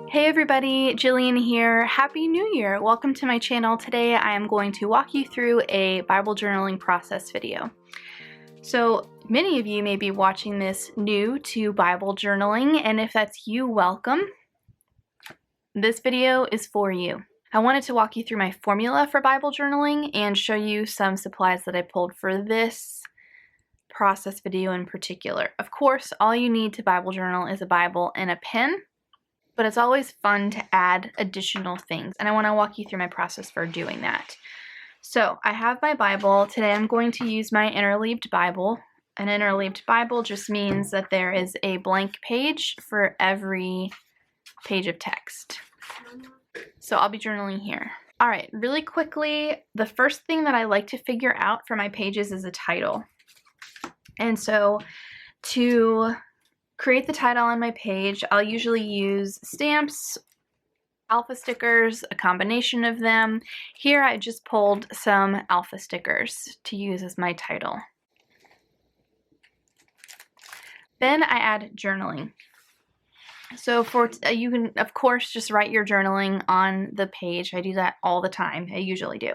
Hey everybody, Jillian here. Happy New Year! Welcome to my channel. Today I am going to walk you through a Bible journaling process video. So many of you may be watching this new to Bible journaling, and if that's you, welcome. This video is for you. I wanted to walk you through my formula for Bible journaling and show you some supplies that I pulled for this process video in particular. Of course, all you need to Bible journal is a Bible and a pen. But it's always fun to add additional things, and I want to walk you through my process for doing that. So I have my Bible. Today I'm going to use my interleaved Bible. An interleaved Bible just means that there is a blank page for every page of text. So I'll be journaling here. All right, really quickly, the first thing that I like to figure out for my pages is a title. And so to create the title on my page, I'll usually use stamps, alpha stickers, a combination of them. Here I just pulled some alpha stickers to use as my title. Then I add journaling. So you can, of course, just write your journaling on the page. I do that all the time. I usually do.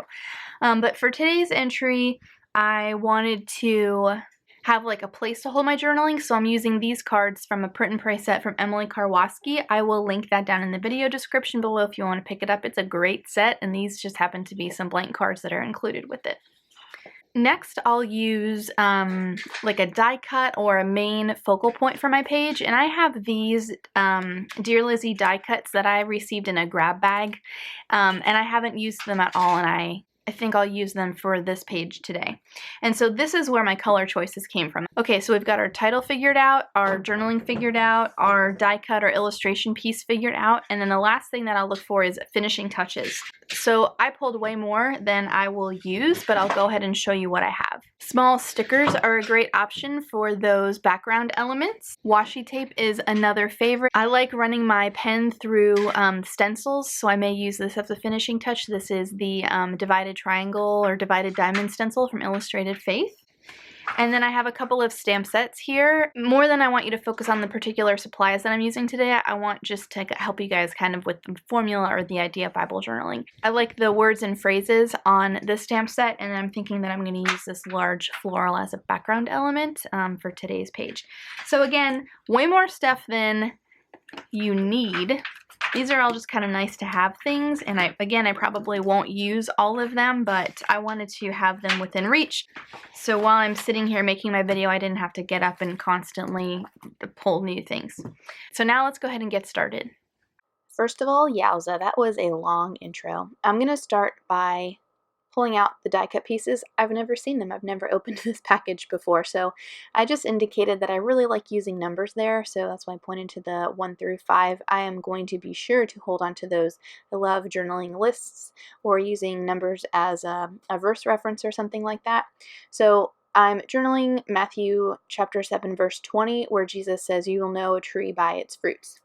But for today's entry, I wanted to have like a place to hold my journaling, so I'm using these cards from a print and pray set from Emily Karwoski. I will link that down in the video description below if you want to pick it up. It's a great set, and these just happen to be some blank cards that are included with it. Next, I'll use like a die cut or a main focal point for my page, and I have these Dear Lizzie die cuts that I received in a grab bag, and I haven't used them at all, and I think I'll use them for this page today. And so this is where my color choices came from. Okay, so we've got our title figured out, our journaling figured out, our die cut or illustration piece figured out, and then the last thing that I'll look for is finishing touches. So I pulled way more than I will use, but I'll go ahead and show you what I have. Small stickers are a great option for those background elements. Washi tape is another favorite. I like running my pen through stencils, so I may use this as a finishing touch. This is the divided triangle or divided diamond stencil from Illustrated Faith. And then I have a couple of stamp sets here. More than I want you to focus on the particular supplies that I'm using today, I want just to help you guys kind of with the formula or the idea of Bible journaling. I like the words and phrases on this stamp set, and I'm thinking that I'm going to use this large floral as a background element for today's page. So again, way more stuff than you need. These are all just kind of nice to have things, and I probably won't use all of them, but I wanted to have them within reach. So while I'm sitting here making my video, I didn't have to get up and constantly pull new things. So now let's go ahead and get started. First of all, yowza, that was a long intro. I'm going to start by pulling out the die cut pieces. I've never seen them. I've never opened this package before, so I just indicated that I really like using numbers there, so that's why I pointed to the 1 through 5. I am going to be sure to hold on to those. I love journaling lists or using numbers as a verse reference or something like that. So I'm journaling Matthew chapter 7 verse 20, where Jesus says, "You will know a tree by its fruits."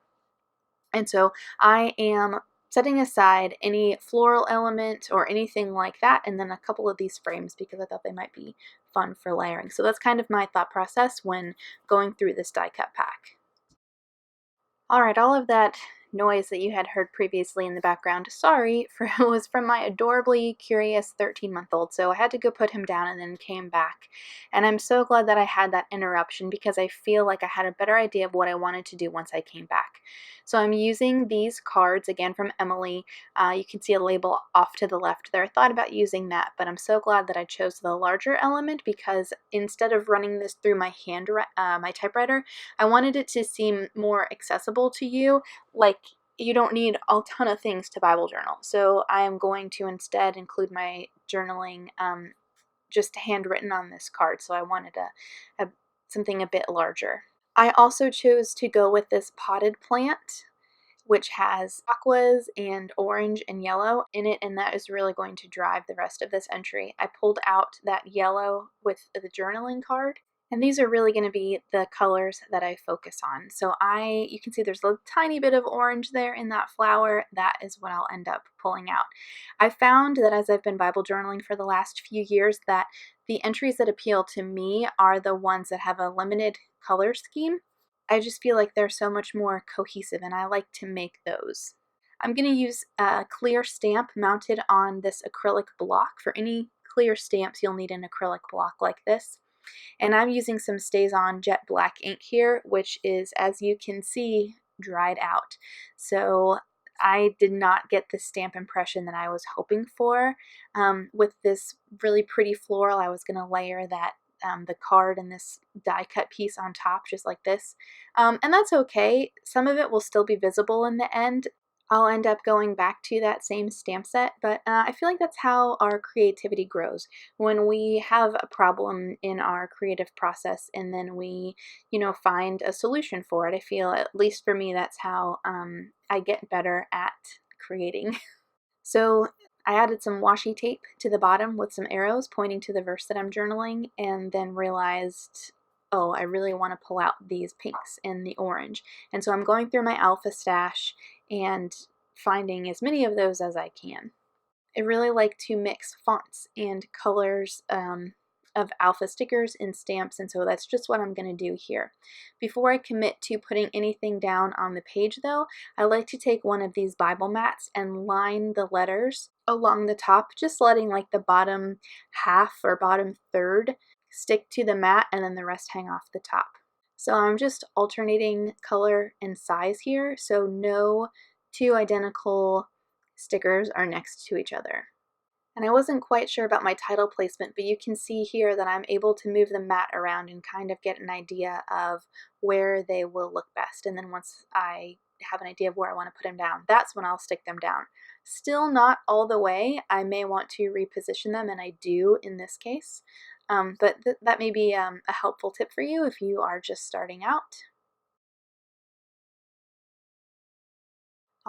And so I am setting aside any floral element or anything like that, and then a couple of these frames because I thought they might be fun for layering. So that's kind of my thought process when going through this die cut pack. Alright, all of that noise that you had heard previously in the background, sorry, was from my adorably curious 13-month-old, so I had to go put him down and then came back. And I'm so glad that I had that interruption because I feel like I had a better idea of what I wanted to do once I came back. So I'm using these cards, again from Emily. You can see a label off to the left there. I thought about using that, but I'm so glad that I chose the larger element because instead of running this through my my typewriter, I wanted it to seem more accessible to you. Like, you don't need a ton of things to Bible journal. So I am going to instead include my journaling just handwritten on this card. So I wanted something a bit larger. I also chose to go with this potted plant, which has aquas and orange and yellow in it, and that is really going to drive the rest of this entry. I pulled out that yellow with the journaling card, and these are really going to be the colors that I focus on. So you can see there's a tiny bit of orange there in that flower. That is what I'll end up pulling out. I found that as I've been Bible journaling for the last few years that the entries that appeal to me are the ones that have a limited color scheme. I just feel like they're so much more cohesive, and I like to make those. I'm going to use a clear stamp mounted on this acrylic block. For any clear stamps, you'll need an acrylic block like this. And I'm using some StazOn Jet Black ink here, which is, as you can see, dried out. So I did not get the stamp impression that I was hoping for. With this really pretty floral, I was going to layer that the card and this die cut piece on top, just like this. And that's okay. Some of it will still be visible in the end. I'll end up going back to that same stamp set, but I feel like that's how our creativity grows. When we have a problem in our creative process and then we, find a solution for it, I feel, at least for me, that's how I get better at creating. So I added some washi tape to the bottom with some arrows pointing to the verse that I'm journaling, and then realized, oh, I really want to pull out these pinks and the orange. And so I'm going through my alpha stash and finding as many of those as I can. I really like to mix fonts and colors of alpha stickers and stamps, and so that's just what I'm going to do here. Before I commit to putting anything down on the page though, I like to take one of these Bible mats and line the letters along the top, just letting like the bottom half or bottom third stick to the mat and then the rest hang off the top. So I'm just alternating color and size here, so no two identical stickers are next to each other. And I wasn't quite sure about my title placement, but you can see here that I'm able to move the mat around and kind of get an idea of where they will look best. And then once I have an idea of where I want to put them down, that's when I'll stick them down. Still not all the way. I may want to reposition them, and I do in this case. But that may be a helpful tip for you if you are just starting out.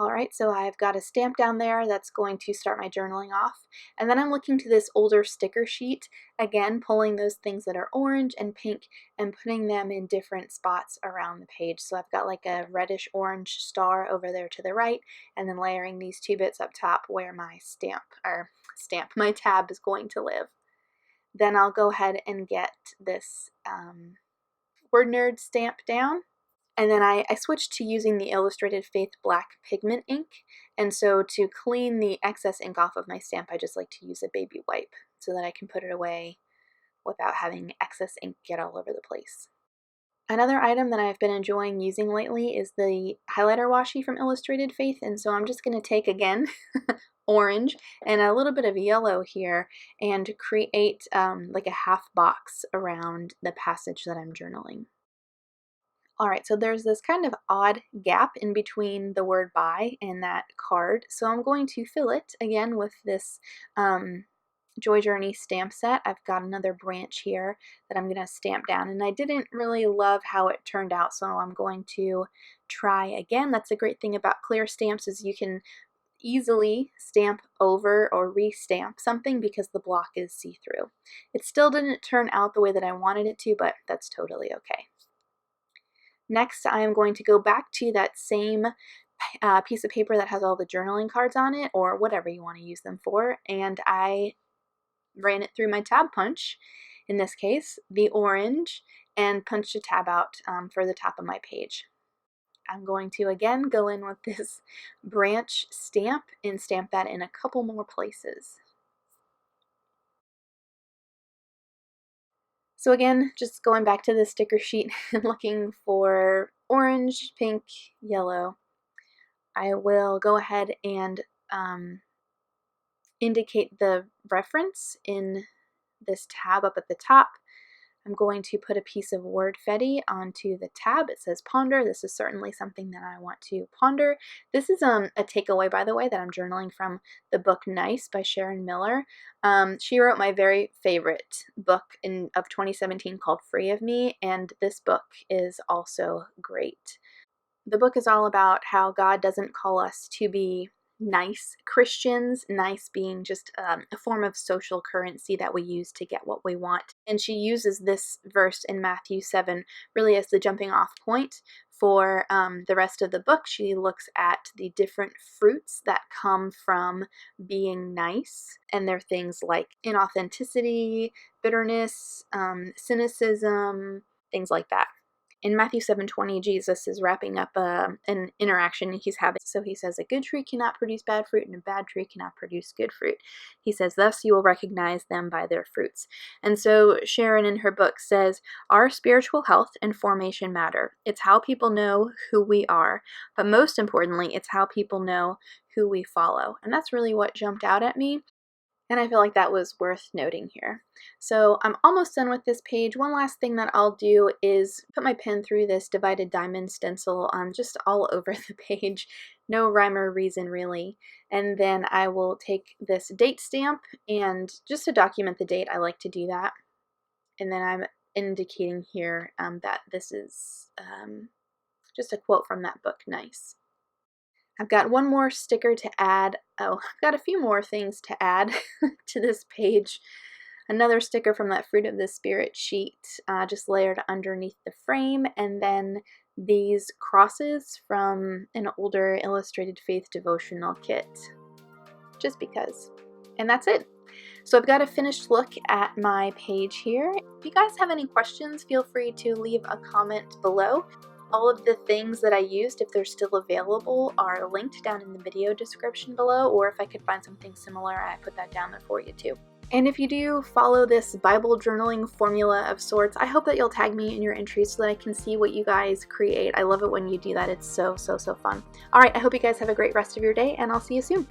All right, so I've got a stamp down there that's going to start my journaling off. And then I'm looking to this older sticker sheet, again, pulling those things that are orange and pink and putting them in different spots around the page. So I've got like a reddish orange star over there to the right, and then layering these two bits up top where my my tab is going to live. Then I'll go ahead and get this Word Nerd stamp down. And then I switched to using the Illustrated Faith Black pigment ink. And so to clean the excess ink off of my stamp, I just like to use a baby wipe so that I can put it away without having excess ink get all over the place. Another item that I've been enjoying using lately is the highlighter washi from Illustrated Faith. And so I'm just going to take, again, orange and a little bit of yellow here and create like a half box around the passage that I'm journaling. All right, so there's this kind of odd gap in between the word "by" and that card. So I'm going to fill it again with this Joy Journey stamp set. I've got another branch here that I'm going to stamp down, and I didn't really love how it turned out, so I'm going to try again. That's the great thing about clear stamps, is you can easily stamp over or re-stamp something because the block is see-through. It still didn't turn out the way that I wanted it to, but that's totally okay. Next, I am going to go back to that same piece of paper that has all the journaling cards on it, or whatever you want to use them for, and I ran it through my tab punch, in this case, the orange, and punched a tab out for the top of my page. I'm going to again go in with this branch stamp and stamp that in a couple more places. So again, just going back to the sticker sheet and looking for orange, pink, yellow. I will go ahead and indicate the reference in this tab up at the top. I'm going to put a piece of wordfetti onto the tab. It says ponder. This is certainly something that I want to ponder. This is a takeaway, by the way, that I'm journaling from the book Nice by Sharon Miller. She wrote my very favorite book of 2017 called Free of Me, and this book is also great. The book is all about how God doesn't call us to be nice Christians, nice being just a form of social currency that we use to get what we want. And she uses this verse in Matthew 7 really as the jumping off point for the rest of the book. She looks at the different fruits that come from being nice, and they're things like inauthenticity, bitterness, cynicism, things like that. In Matthew 7:20, Jesus is wrapping up an interaction he's having. So he says, a good tree cannot produce bad fruit, and a bad tree cannot produce good fruit. He says, thus you will recognize them by their fruits. And so Sharon in her book says, our spiritual health and formation matter. It's how people know who we are, but most importantly, it's how people know who we follow. And that's really what jumped out at me. And I feel like that was worth noting here. So I'm almost done with this page. One last thing that I'll do is put my pen through this divided diamond stencil just all over the page. No rhyme or reason really. And then I will take this date stamp, and just to document the date, I like to do that. And then I'm indicating here that this is just a quote from that book, Nice. I've got one more sticker to add. Oh, I've got a few more things to add to this page. Another sticker from that Fruit of the Spirit sheet, just layered underneath the frame, and then these crosses from an older Illustrated Faith devotional kit, just because. And that's it. So I've got a finished look at my page here. If you guys have any questions, feel free to leave a comment below. All of the things that I used, if they're still available, are linked down in the video description below, or if I could find something similar, I put that down there for you too. And if you do follow this Bible journaling formula of sorts, I hope that you'll tag me in your entries so that I can see what you guys create. I love it when you do that. It's so fun. All right, I hope you guys have a great rest of your day, and I'll see you soon.